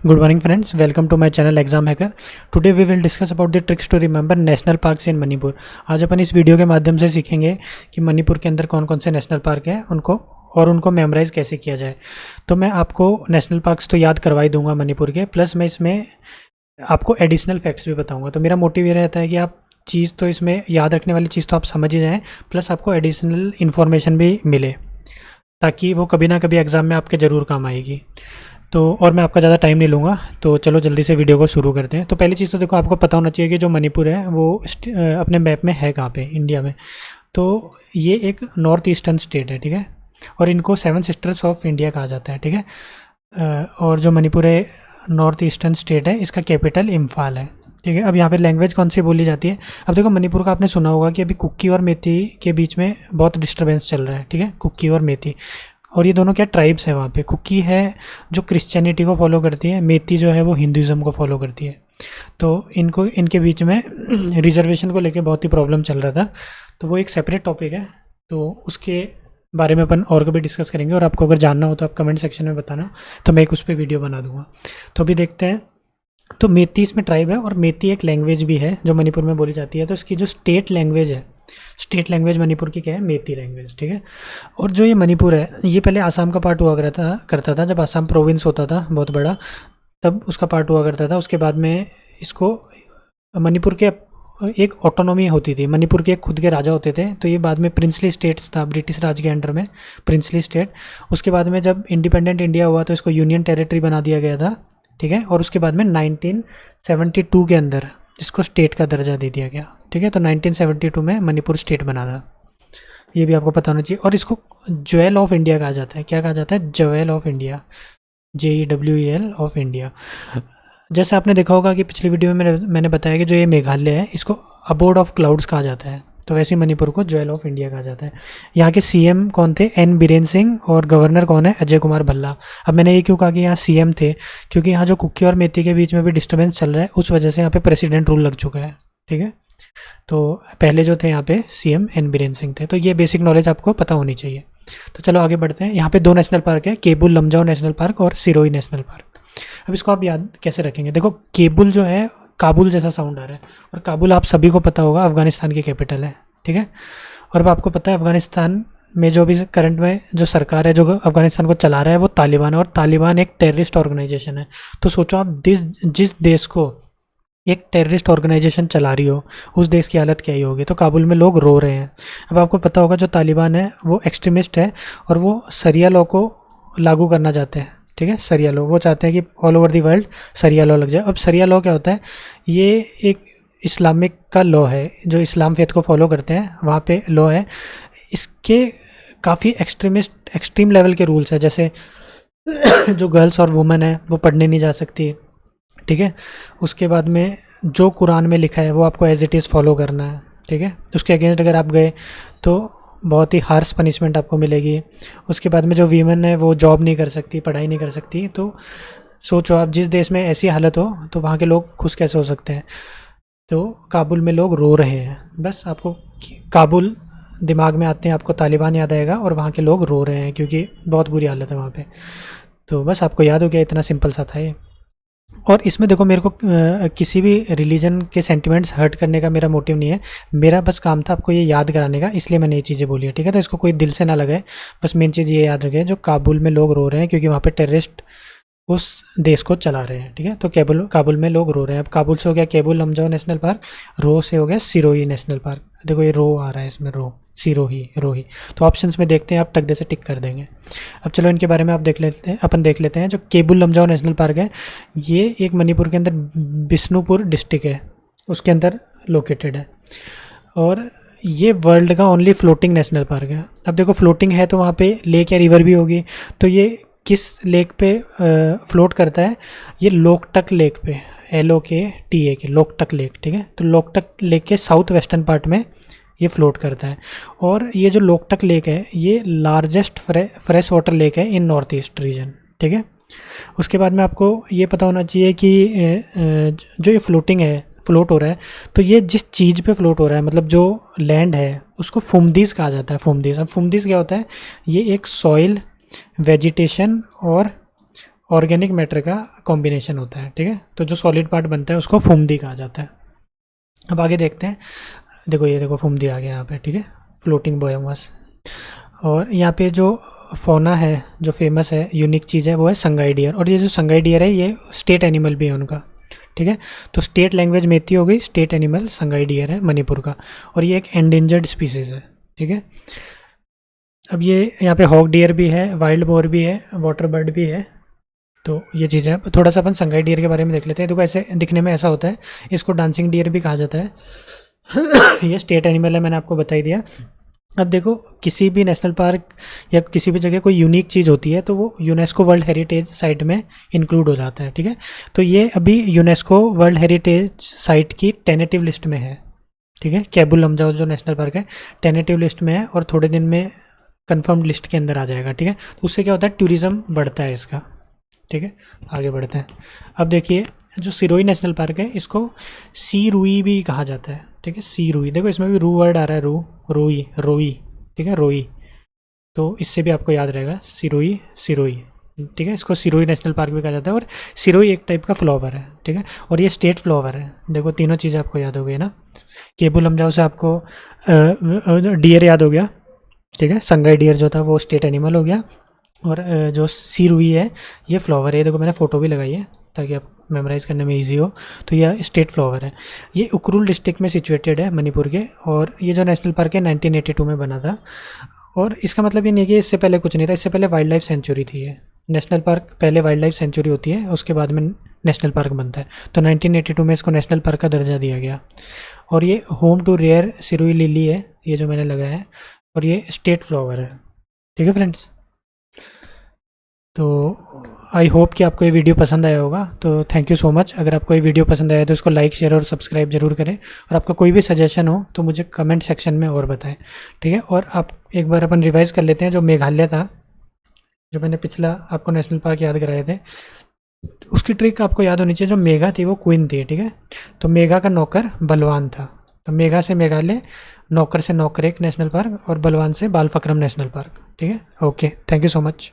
Good morning friends, welcome to my channel Exam Hacker. Today we will discuss about the tricks to remember national parks in Manipur. आज अपन इस video के माध्यम से सीखेंगे कि मणिपुर के अंदर कौन कौन से नेशनल पार्क हैं उनको मेमोराइज़ कैसे किया जाए. तो मैं आपको नेशनल पार्क्स तो याद करवा ही दूंगा मणिपुर के, प्लस मैं इसमें आपको एडिशनल फैक्ट्स भी बताऊँगा. तो मेरा मोटिव ये रहता है कि आप चीज़ तो इसमें याद रखने वाली चीज़ तो आप समझ ही जाएँ, प्लस आपको एडिशनल इन्फॉर्मेशन भी मिले ताकि वो कभी ना कभी एग्ज़ाम में आपके ज़रूर काम आएगी. तो और मैं आपका ज़्यादा टाइम नहीं लूँगा, तो चलो जल्दी से वीडियो को शुरू करते हैं. तो पहली चीज़ तो देखो, आपको पता होना चाहिए कि जो मणिपुर है वो अपने मैप में है कहाँ पे, इंडिया में. तो ये एक नॉर्थ ईस्टर्न स्टेट है, ठीक है, और इनको 7 सिस्टर्स ऑफ इंडिया कहा जाता है, ठीक है. और जो मणिपुर है नॉर्थ ईस्टर्न स्टेट है, इसका कैपिटल इम्फाल है, ठीक है. अब यहाँ पे लैंग्वेज कौन सी बोली जाती है. अब देखो मणिपुर का आपने सुना होगा कि अभी कुक्की और मेती के बीच में बहुत डिस्टर्बेंस चल रहा है, ठीक है, कुक्की और मेती. और ये दोनों क्या ट्राइब्स है वहाँ पे. कुक्की है जो क्रिश्चियनिटी को फॉलो करती है, मेती जो है वो हिंदुज़म को फॉलो करती है. तो इनके बीच में रिजर्वेशन को लेके बहुत ही प्रॉब्लम चल रहा था. तो वो एक सेपरेट टॉपिक है, तो उसके बारे में अपन और कभी डिस्कस करेंगे. और आपको अगर जानना हो तो आप कमेंट सेक्शन में बताना, तो मैं एक उस पर वीडियो बना दूँगा. तो अभी देखते हैं. तो मेती इसमें ट्राइब है और मेती एक लैंग्वेज भी है जो मणिपुर में बोली जाती है. तो इसकी जो स्टेट लैंग्वेज मणिपुर की क्या है, मेती लैंग्वेज, ठीक है. और जो ये मणिपुर है ये पहले आसाम का पार्ट हुआ करता था. जब आसाम प्रोविंस होता था बहुत बड़ा, तब उसका पार्ट हुआ करता था. उसके बाद में इसको मणिपुर के एक ऑटोनॉमी होती थी, मणिपुर के एक खुद के राजा होते थे. तो ये बाद में प्रिंसली स्टेट्स था, ब्रिटिश राज के अंडर में प्रिंसली स्टेट. उसके बाद में जब इंडिपेंडेंट इंडिया हुआ तो इसको यूनियन टेरिटरी बना दिया गया था, ठीक है. और उसके बाद में 1972 के अंदर इसको स्टेट का दर्जा दे दिया गया, ठीक है. तो 1972 में मणिपुर स्टेट बना था, ये भी आपको पता होना चाहिए. और इसको ज्वेल ऑफ इंडिया कहा जाता है. क्या कहा जाता है? Jewel of India, JEWEL of India. जैसे आपने देखा होगा कि पिछली वीडियो में मैंने बताया कि जो ये मेघालय है इसको अबोर्ड ऑफ क्लाउड्स कहा जाता है. तो वैसे ही मणिपुर को ज्वेल ऑफ इंडिया कहा जाता है. यहाँ के CM कौन थे? N बीरेन सिंह. और गवर्नर कौन है? अजय कुमार भल्ला. अब मैंने ये क्यों कहा कि यहाँ CM थे, क्योंकि यहाँ जो कुक्की और मेती के बीच में भी डिस्टर्बेंस चल रहा है, उस वजह से यहाँ पे प्रेसिडेंट रूल लग चुका है, ठीक है. तो पहले जो थे यहाँ पे CM N बीरेन सिंह थे. तो ये बेसिक नॉलेज आपको पता होनी चाहिए. तो चलो आगे बढ़ते हैं. यहाँ पे 2 नेशनल पार्क है, केबुल लमजाओ नेशनल पार्क और सिरोही नेशनल पार्क. अब इसको आप याद कैसे रखेंगे? देखो केबुल जो है काबुल जैसा साउंड आ रहा है, और काबुल आप सभी को पता होगा अफगानिस्तान की कैपिटल है, ठीक है. और अब आपको पता है अफगानिस्तान में जो भी करंट में जो सरकार है जो अफगानिस्तान को चला रहा है वो तालिबान है, और तालिबान एक टेररिस्ट ऑर्गेनाइजेशन है. तो सोचो आप जिस देश को एक टेररिस्ट ऑर्गेनाइजेशन चला रही हो, उस देश की हालत क्या ही होगी. तो काबुल में लोग रो रहे हैं. अब आपको पता होगा जो तालिबान है वो एक्सट्रीमिस्ट है और वो शरिया लॉ को लागू करना चाहते हैं, ठीक है. शरिया लॉ वो चाहते हैं कि ऑल ओवर दी वर्ल्ड शरिया लॉ लग जाए. अब शरिया लॉ क्या होता है? ये एक इस्लामिक का लॉ है, जो इस्लाम फेथ को फॉलो करते हैं वहाँ पे लॉ है. इसके काफ़ी एक्सट्रीम लेवल के रूल्स हैं, जैसे जो गर्ल्स और वुमेन है वो पढ़ने नहीं जा सकती, ठीक है. उसके बाद में जो कुरान में लिखा है वो आपको एज इट इज़ फॉलो करना है, ठीक है. उसके अगेंस्ट अगर आप गए तो बहुत ही हार्श पनिशमेंट आपको मिलेगी. उसके बाद में जो वीमेन है वो जॉब नहीं कर सकती, पढ़ाई नहीं कर सकती. तो सोचो आप जिस देश में ऐसी हालत हो तो वहाँ के लोग खुश कैसे हो सकते हैं. तो काबुल में लोग रो रहे हैं. बस आपको काबुल दिमाग में आते हैं, आपको तालिबान याद आएगा और वहाँ के लोग रो रहे हैं क्योंकि बहुत बुरी हालत है वहाँ पे. तो बस आपको याद हो गया, इतना सिंपल सा था ये. और इसमें देखो मेरे को किसी भी रिलीजन के सेंटिमेंट्स हर्ट करने का मेरा मोटिव नहीं है. मेरा बस काम था आपको ये याद कराने का, इसलिए मैंने ये चीज़ें बोली है, ठीक है. तो इसको कोई दिल से ना लगाए, बस मेन चीज़ ये याद रखें जो काबुल में लोग रो रहे हैं क्योंकि वहाँ पे टेररिस्ट उस देश को चला रहे हैं, ठीक है. तो काबुल में लोग रो रहे हैं. अब काबुल से हो गया केबुल लमजाओ नेशनल पार्क, रो से हो गया सिरोही नेशनल पार्क. देखो ये रो आ रहा है इसमें, रो रोही. तो ऑप्शंस में देखते हैं, आप टक से टिक कर देंगे. अब चलो इनके बारे में अपन देख लेते हैं. जो केबुल लमजाओ नेशनल पार्क है ये एक मणिपुर के अंदर बिष्णुपुर डिस्ट्रिक्ट है उसके अंदर लोकेटेड है, और ये वर्ल्ड का ओनली फ्लोटिंग नेशनल पार्क है. अब देखो फ्लोटिंग है तो वहाँ पे लेक या रिवर भी होगी. तो ये किस लेक पे फ्लोट करता है? ये लोकटक लेक पे, LOKTA लोकटक लेक, ठीक है. तो लोकटक लेक के साउथ वेस्टर्न पार्ट में ये फ्लोट करता है. और ये जो लोकटक लेक है ये लार्जेस्ट फ्रेश वाटर लेक है इन नॉर्थ ईस्ट रीजन, ठीक है. उसके बाद में आपको ये पता होना चाहिए कि जो ये फ्लोट हो रहा है तो ये जिस चीज़ पे फ्लोट हो रहा है, मतलब जो लैंड है उसको फुमदीस कहा जाता है. फुमदीस. अब फुमदीस क्या होता है? ये एक सॉइल, वेजिटेशन ऑर्गेनिक मैटर का कॉम्बिनेशन होता है, ठीक है। तो जो सॉलिड पार्ट बनता है उसको फुमदी कहा जाता है। अब आगे देखते हैं, देखो ये देखो फुमदी आ गया यहाँ पे, ठीक है, फ्लोटिंग बायोमास। और यहाँ पे जो फौना है, जो फेमस है यूनिक चीज़ है, वो है संगाई डियर। और ये जो संगाई डियर है ये स्टेट एनिमल भी है उनका, ठीक है। तो स्टेट लैंग्वेज मेती हो गई, स्टेट एनिमल संगाई डियर है मणिपुर का, और ये एक एंडेंजर्ड स्पीसीज़ है, ठीक है। अब ये यहाँ पे हॉक डियर भी है, वाइल्ड बोर भी है, वाटर बर्ड भी है। तो ये चीज़ें हैं। थोड़ा सा अपन संगाई डियर के बारे में देख लेते हैं। देखो ऐसे दिखने में ऐसा होता है, इसको डांसिंग डियर भी कहा जाता है। ये स्टेट एनिमल है, मैंने आपको बता ही दिया। अब देखो किसी भी नेशनल पार्क या किसी भी जगह कोई यूनिक चीज़ होती है तो वो यूनेस्को वर्ल्ड हेरिटेज साइट में इंक्लूड हो जाता है, ठीक है। तो ये अभी यूनेस्को वर्ल्ड हेरिटेज साइट की टेनेटिव लिस्ट में है, ठीक है। केबुल लमजाओ जो नेशनल पार्क है टेनेटिव लिस्ट में है, और थोड़े दिन में कंफर्म लिस्ट के अंदर आ जाएगा, ठीक है। तो उससे क्या होता है, टूरिज़्म बढ़ता है इसका, ठीक है। आगे बढ़ते हैं। अब देखिए जो सिरोही नेशनल पार्क है इसको सी रुई भी कहा जाता है, ठीक है। सी रुई, देखो इसमें भी रू वर्ड आ रहा है, रू, रोई, रोई, ठीक है, रोई। तो इससे भी आपको याद रहेगा सिरोही, सिरोही, ठीक है। इसको सिरोही नेशनल पार्क भी कहा जाता है। और सिरोही एक टाइप का फ्लावर है, ठीक है, और ये स्टेट फ्लावर है। देखो तीनों चीज़ें आपको याद हो गई ना। केबुल लमजाओ से आपको डियर याद हो गया, ठीक है। संगाई डियर जो था वो स्टेट एनिमल हो गया, और जो सी रुई है ये फ्लावर है। देखो मैंने फ़ोटो भी लगाई है ताकि आप मेमोराइज़ करने में इजी हो। तो यह स्टेट फ्लावर है। ये उखरुल डिस्ट्रिक्ट में सिचुएटेड है मणिपुर के, और ये जो नेशनल पार्क है 1982 में बना था। और इसका मतलब ये नहीं कि इससे पहले कुछ नहीं था, इससे पहले वाइल्ड लाइफ सेंचुरी थी ये। नेशनल पार्क पहले वाइल्ड लाइफ सेंचुरी होती है, उसके बाद में नेशनल पार्क बनता है। तो 1982 में इसको नेशनल पार्क का दर्जा दिया गया। और ये home to rare Shirui lily है, ये जो मैंने लगाया है, और ये स्टेट फ्लावर है, ठीक है फ्रेंड्स। तो आई होप कि आपको ये वीडियो पसंद आया होगा। तो थैंक यू सो मच। अगर आपको ये वीडियो पसंद आया तो इसको लाइक, शेयर और सब्सक्राइब जरूर करें। और आपका कोई भी सजेशन हो तो मुझे कमेंट सेक्शन में और बताएं, ठीक है। और आप एक बार अपन रिवाइज़ कर लेते हैं। जो मेघालय था, जो मैंने पिछला आपको नेशनल पार्क याद कराए थे, उसकी ट्रिक आपको याद होनी चाहिए। जो मेघा थी वो क्वीन थी, ठीक है। तो मेघा का नौकर बलवान था। तो मेघा से मेघालय, नौकर से नौकरेक नेशनल पार्क, और बलवान से बालफक्रम नेशनल पार्क, ठीक है। Okay, thank you so much.